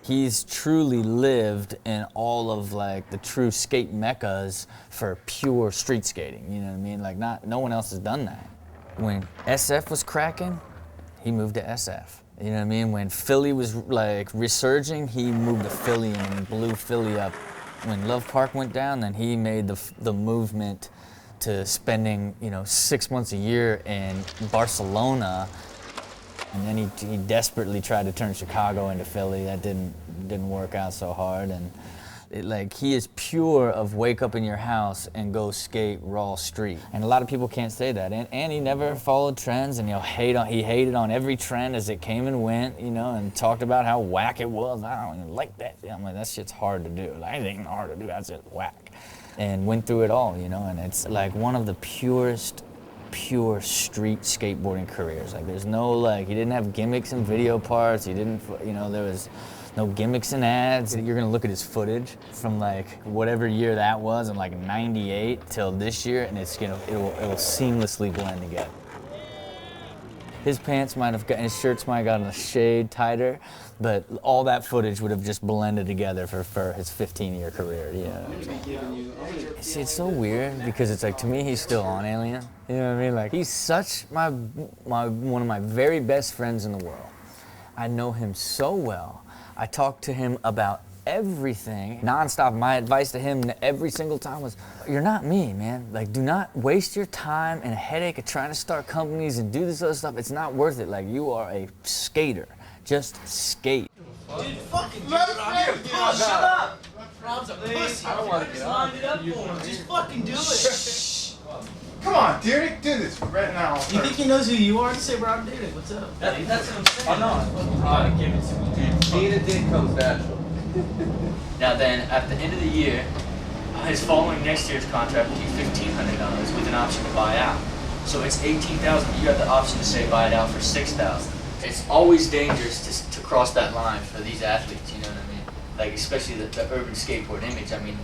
He's truly lived in all of like the true skate meccas for pure street skating, you know what I mean? Like no one else has done that. When SF was cracking, he moved to SF. You know what I mean? When Philly was like resurging, he moved to Philly and blew Philly up. When Love Park went down, then he made the movement to spending, 6 months a year in Barcelona. And then he desperately tried to turn Chicago into Philly. That didn't work out so hard. And he is pure of wake up in your house and go skate raw street. And a lot of people can't say that. And he never followed trends, and he hated on every trend as it came and went, and talked about how whack it was. I don't even like that. I'm like, that shit's hard to do. Like, it ain't hard to do, that's just whack. And went through it all, and it's like one of the pure street skateboarding careers. Like there's no he didn't have gimmicks and video parts. He didn't, there was no gimmicks and ads. You're gonna look at his footage from whatever year that was, in 98 till this year, and it's it'll seamlessly blend together. His pants might have his shirts might have gotten a shade tighter, but all that footage would have just blended together for his 15-year career. Yeah. See, it's so weird because it's to me he's still on Alien. You know what I mean? He's such one of my very best friends in the world. I know him so well. I talk to him about everything nonstop. My advice to him every single time was, you're not me, man. Do not waste your time and a headache of trying to start companies and do this other stuff. It's not worth it. You are a skater. Just skate. Dude, fucking shut up! Rob's a pussy. I don't want to get on. Just fucking do it. Come on, Dyrdek, do this right now. You think he knows who you are? Just say Rob Dyrdek. What's up? That's what I'm saying. Oh, no. Give it to me. Being a dick comes natural. Now then, at the end of the year, his following next year's contract will be $1,500 with an option to buy out. So it's $18,000. You have the option to say buy it out for $6,000. It's always dangerous to cross that line for these athletes. You know what I mean? Especially the urban skateboard image. I mean,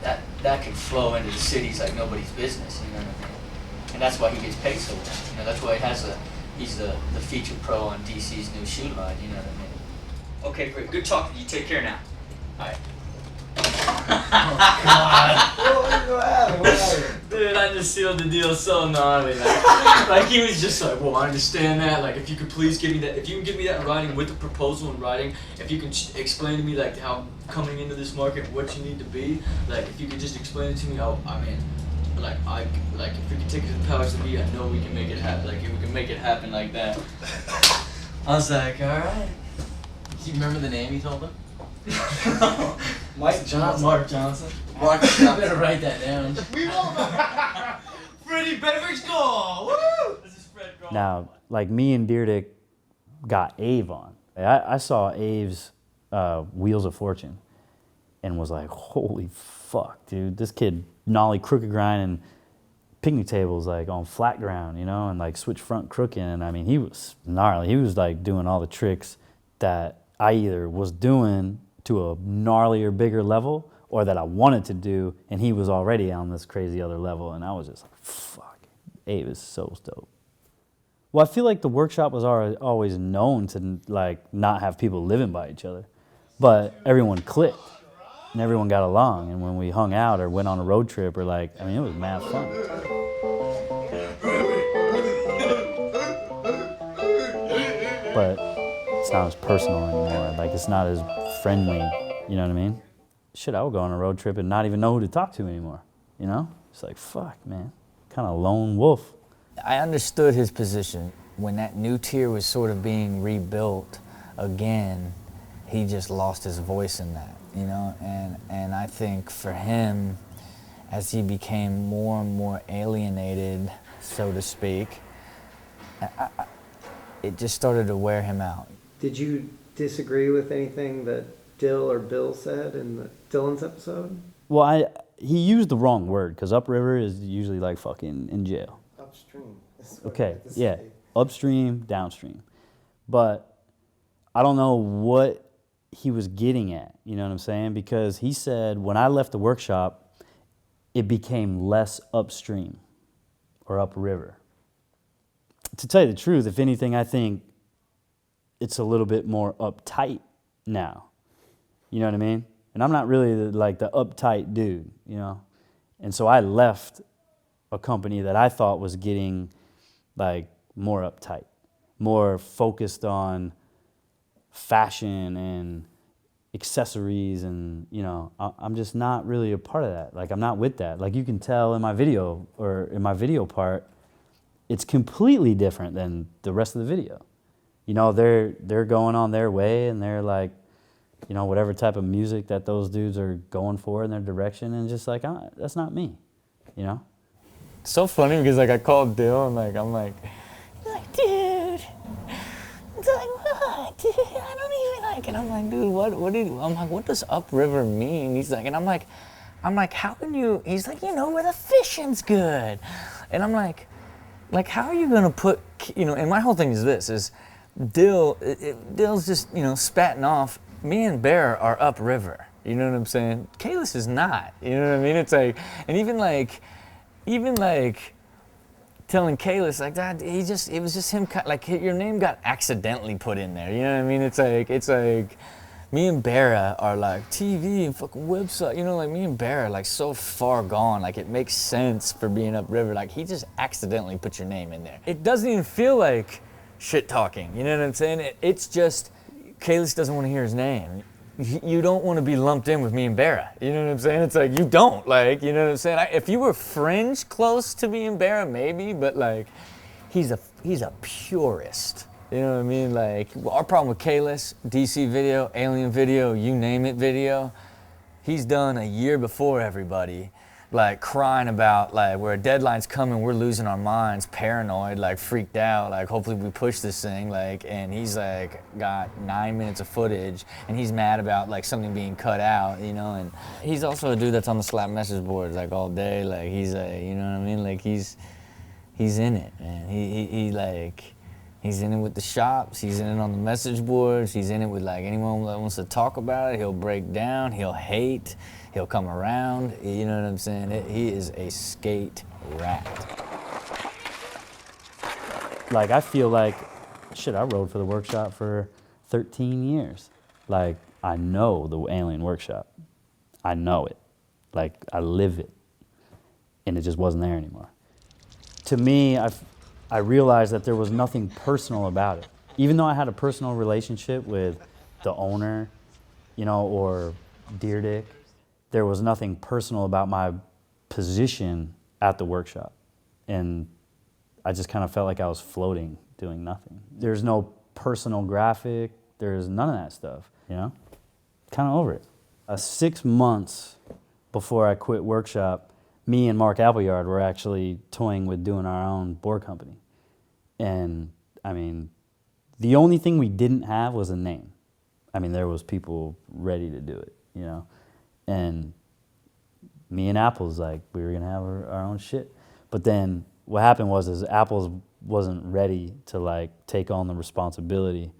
that can flow into the cities like nobody's business. You know what I mean? And that's why he gets paid so well. That's why he's the featured pro on DC's new shoe line. You know what I mean? Okay, great. Good talking. You take care now. All right. Oh, God. What Dude, I just sealed the deal so gnarly. He was just well, I understand that. If you could please give me that. If you can give me that in writing with the proposal in writing, if you can explain to me, how coming into this market, what you need to be, if you could just explain it to me, if we could take it to the powers that be, I know we can make it happen. If we can make it happen like that. I was like, all right. Do you remember the name he told him? Mike Johnson. Mark Johnson. Mark Johnson. I better write that down. We won't. Freddie Bedford's goal! Woo! This is Fred Goal. Now, me and Dyrdek got Ave on. I saw Ave's Wheels of Fortune and was like, holy fuck, dude. This kid nollie crooked grinding picnic tables on flat ground, and switch front crooking. And I mean, he was gnarly. He was doing all the tricks that I either was doing to a gnarlier, bigger level, or that I wanted to do, and he was already on this crazy other level, and I was just like, fuck, Abe is so dope. Well, I feel like the workshop was always known to not have people living by each other, but everyone clicked, and everyone got along, and when we hung out or went on a road trip or it was mad fun. But it's not as personal anymore. It's not as friendly. You know what I mean? Shit, I would go on a road trip and not even know who to talk to anymore. It's fuck, man. Kind of lone wolf. I understood his position. When that new tier was sort of being rebuilt again, he just lost his voice in that, And I think for him, as he became more and more alienated, so to speak, it just started to wear him out. Did you disagree with anything that Dill or Bill said in Dylan's episode? Well, he used the wrong word, because upriver is usually fucking in jail. Upstream. Okay, yeah, upstream, downstream. But I don't know what he was getting at, you know what I'm saying? Because he said, when I left the workshop, it became less upstream or upriver. To tell you the truth, if anything, I think it's a little bit more uptight now. You know what I mean? And I'm not really the uptight dude, you know? And so I left a company that I thought was getting like more uptight, more focused on fashion and accessories, and you know, I'm just not really a part of that. Like, I'm not with that. Like, you can tell in my video, or in my video part, it's completely different than the rest of the video. You know, they're going on their way, and they're like, you know, whatever type of music that those dudes are going for in their direction, and just like, that's not me, you know? It's so funny because like I called Dill and like I'm like, dude. It's like, what, dude? I don't even like it. I'm like, dude, I'm like, what does upriver mean? He's like, and I'm like, how can you? He's like, you know, where the fishing's good. And I'm like, how are you gonna put, you know? And my whole thing is this: is Dill's just, you know, spatting off. Me and Bear are upriver. You know what I'm saying? Kalis is not. You know what I mean? It's like, and even like telling Kalis like that, it was just him, like your name got accidentally put in there. You know what I mean? It's like me and Barra are like TV and fucking website. You know, like me and Barra are like so far gone. Like it makes sense for being upriver. Like he just accidentally put your name in there. It doesn't even feel like shit talking. You know what I'm saying? It's just Kalis doesn't want to hear his name. You don't want to be lumped in with me and Barra. You know what I'm saying? It's like, you don't, like, you know what I'm saying? If you were fringe close to me and Barra, maybe, but like, he's a purist. You know what I mean? Like, our problem with Kalis, DC video, Alien video, you name it video, he's done a year before everybody, like crying about like where a deadline's coming, we're losing our minds, paranoid, like freaked out, like hopefully we push this thing, like, and he's like got 9 minutes of footage and he's mad about like something being cut out, you know. And he's also a dude that's on the Slap message boards like all day, like he's a, you know what I mean, like he's in it, man. He like, he's in it with the shops, he's in it on the message boards, he's in it with like anyone that wants to talk about it. He'll break down, he'll hate, he'll come around, you know what I'm saying? He is a skate rat. Like, I feel like, shit, I rode for the workshop for 13 years. Like, I know the Alien Workshop. I know it. Like, I live it. And it just wasn't there anymore. To me, I realized that there was nothing personal about it. Even though I had a personal relationship with the owner, you know, or Dyrdek, there was nothing personal about my position at the workshop. And I just kind of felt like I was floating, doing nothing. There's no personal graphic, there's none of that stuff, you know? Kind of over it. 6 months before I quit workshop, me and Mark Appleyard were actually toying with doing our own board company. And I mean, the only thing we didn't have was a name. I mean, there was people ready to do it, you know? And me and Apple's like, we were gonna have our own shit. But then what happened was Apple's wasn't ready to like take on the responsibility.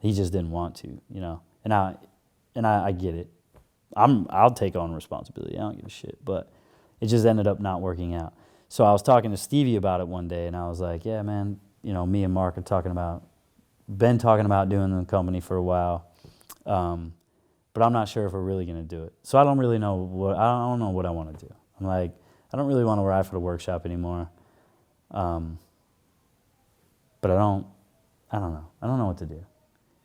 He just didn't want to, you know? And I get it. I'll take on responsibility, I don't give a shit. But it just ended up not working out. So I was talking to Stevie about it one day and I was like, yeah, man, you know, me and Mark are been talking about doing the company for a while. But I'm not sure if we're really gonna do it. So I don't really know I don't know what I wanna do. I'm like, I don't really wanna ride for the workshop anymore. But I don't know. I don't know what to do.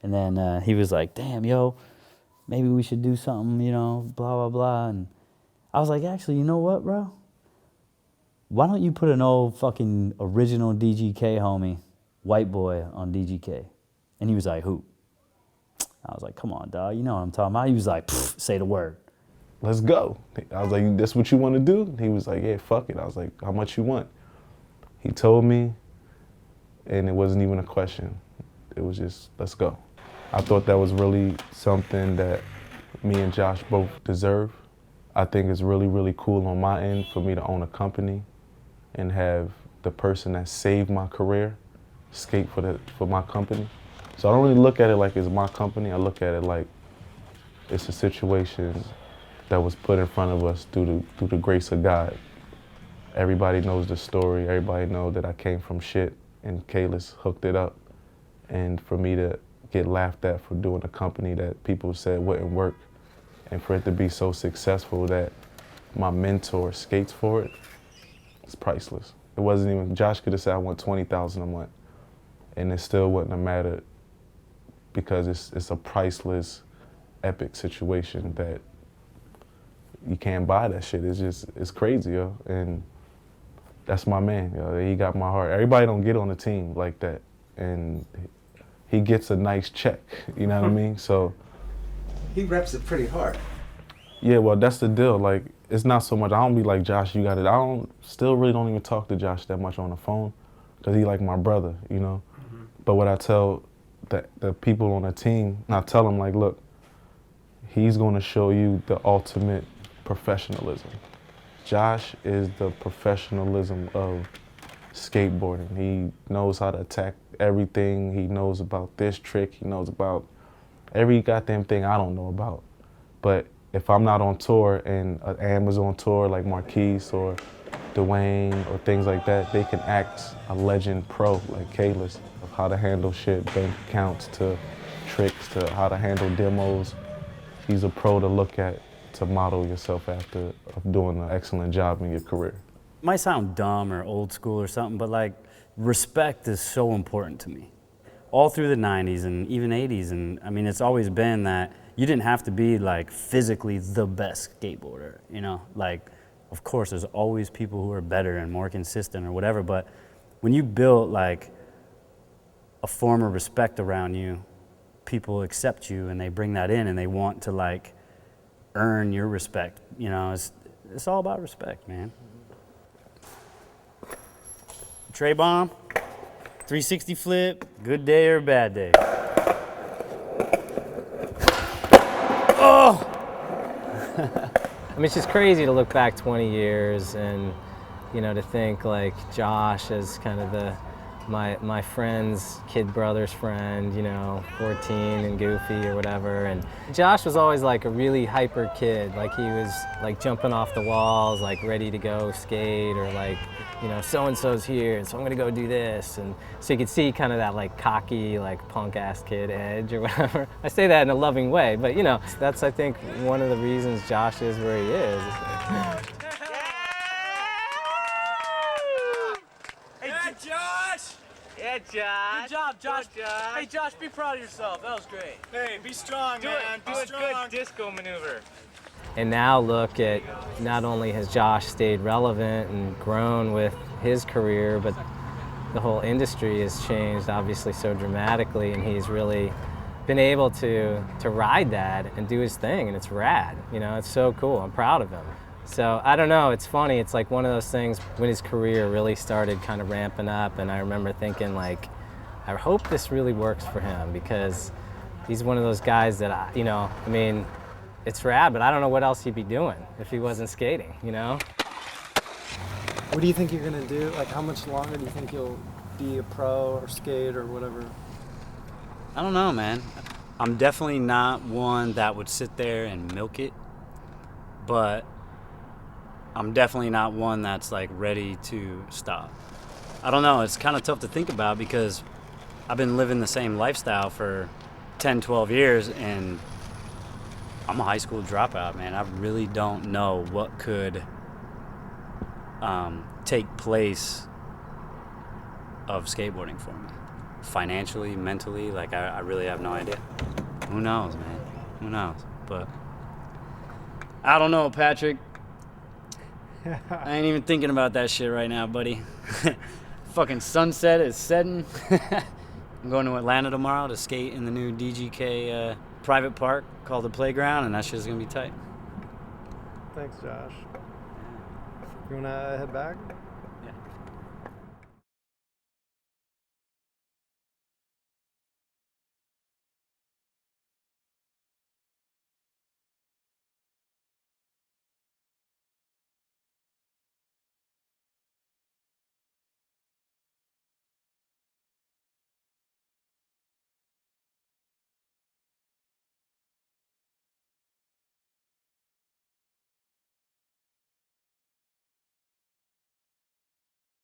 And then he was like, damn, yo, maybe we should do something, you know, blah, blah, blah. And I was like, actually, you know what, bro? Why don't you put an old fucking original DGK homie, white boy, on DGK? And he was like, who? I was like, come on, dog, you know what I'm talking about. He was like, say the word. Let's go. I was like, that's what you want to do? He was like, yeah, fuck it. I was like, how much you want? He told me, and it wasn't even a question. It was just, let's go. I thought that was really something that me and Josh both deserve. I think it's really, really cool on my end for me to own a company and have the person that saved my career skate for my company. So I don't really look at it like it's my company. I look at it like it's a situation that was put in front of us through the grace of God. Everybody knows the story. Everybody knows that I came from shit and Kalis hooked it up. And for me to get laughed at for doing a company that people said wouldn't work, and for it to be so successful that my mentor skates for it, it's priceless. It wasn't even, Josh could have said I want $20,000 a month, and it still wouldn't have mattered because it's a priceless, epic situation that you can't buy that shit. It's crazy, yo. And that's my man, yo. He got my heart. Everybody don't get on the team like that. And he gets a nice check, you know what I mean? So He reps it pretty hard. yeah, well, that's the deal. Like, it's not so much, I don't be like, Josh, you got it. Still really don't even talk to Josh that much on the phone because he like my brother, you know? But what I tell the people on the team, I tell them like, look, he's gonna show you the ultimate professionalism. Josh is the professionalism of skateboarding. He knows how to attack everything. He knows about this trick. He knows about every goddamn thing I don't know about. But if I'm not on tour and an Amazon tour like Marquise or Dwayne or things like that, they can act a legend pro like Kalis of how to handle shit, bank accounts to tricks to how to handle demos. He's a pro to look at, to model yourself after, of doing an excellent job in your career. Might sound dumb or old school or something, but like respect is so important to me. All through the 90s and even 80s, and I mean, it's always been that you didn't have to be like physically the best skateboarder, you know? Like, of course, there's always people who are better and more consistent or whatever, but when you build like a form of respect around you, people accept you and they bring that in and they want to like earn your respect, you know? It's all about respect, man. Tray bomb, 360 flip, good day or bad day. Oh! I mean, it's just crazy to look back 20 years and, you know, to think like Josh as kind of my friend's kid brother's friend, you know, 14 and goofy or whatever. And Josh was always like a really hyper kid. Like he was like jumping off the walls, like ready to go skate, or like, you know, so-and-so's here, and so I'm gonna go do this. And so you could see kind of that like cocky, like punk-ass kid edge or whatever. I say that in a loving way, but you know, that's I think one of the reasons Josh is where he is. Yeah, Josh. Good job, Josh. Good job. Hey, Josh, be proud of yourself. That was great. Hey, be strong, man. Be strong. Good disco maneuver. And now look at, not only has Josh stayed relevant and grown with his career, but the whole industry has changed obviously so dramatically, and he's really been able to ride that and do his thing, and it's rad. You know, it's so cool. I'm proud of him. So I don't know, it's funny, it's like one of those things when his career really started kind of ramping up, and I remember thinking like, I hope this really works for him, because he's one of those guys that, I mean, it's rad, but I don't know what else he'd be doing if he wasn't skating, you know? What do you think you're gonna do? Like, how much longer do you think you'll be a pro or skate or whatever? I don't know, man. I'm definitely not one that would sit there and milk it, but I'm definitely not one that's like ready to stop. I don't know, it's kind of tough to think about because I've been living the same lifestyle for 10, 12 years, and I'm a high school dropout, man. I really don't know what could take place of skateboarding for me. Financially, mentally, like I really have no idea. Who knows, man? Who knows? But I don't know, Patrick. I ain't even thinking about that shit right now, buddy. Fucking sunset is setting. I'm going to Atlanta tomorrow to skate in the new DGK private park called the Playground, and that shit's gonna be tight. Thanks, Josh. You wanna head back?